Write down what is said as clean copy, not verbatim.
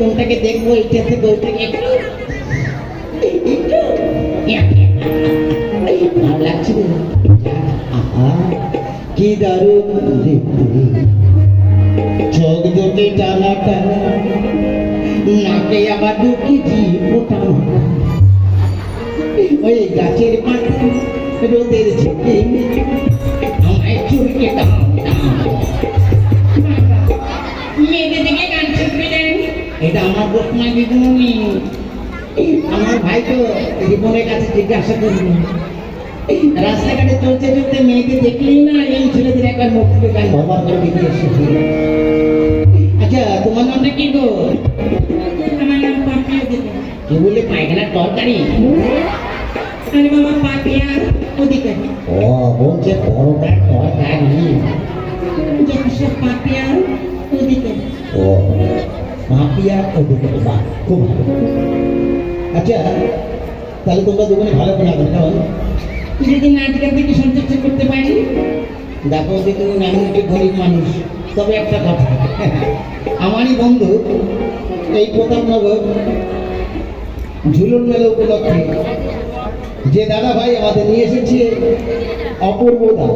কোনটাকে দেখবো এটা থেকে ওইটাকে ভালো লাগছে কি দারুণ চোখ দুটি টানা টানা নাকে আবার দুটি জিভ টানা ওই গাছের পাতা রোদের ঝেঁকে আমায় চুলকে মেয়েদের দিকে গান শিখবে এটা আমার গোপনা দিদিমণি আমার ভাই তো জীবনের কাছে জিজ্ঞাসা করবে রাস্তাঘাটে চলতে চলতে মেয়েকে দেখলেই না এই ছেলেদের একবার মুখ থেকে গান ভরবার করে বেরিয়ে এসেছে। আচ্ছা তোমার নামটা কি গো? আমার নাম পাপিয়া দিদি। কি বললে? পায়খানার তরকারি? আরে বাবা পাপিয়া অধিকারী। ও বলছে বড়টার তরকারি যথেষ্ট পাপিয়া অধিকারী। ও পাপিয়া অধিকারী, বাহ খুব ভালো। আচ্ছা তাহলে তোমরা দুজনে ভালো করে আগে কেমন যদি নাচগান থেকে সন্তুষ্ট করতে পারি। দেখো যে তুমি এমন একটি গরিব মানুষ, তবে একটা কথা আমারই বন্ধু এই প্রতাপনগর ঝুলন মেলা উপলক্ষে যে দাদা ভাই আমাদের নিয়ে এসেছে অপূর্ব দা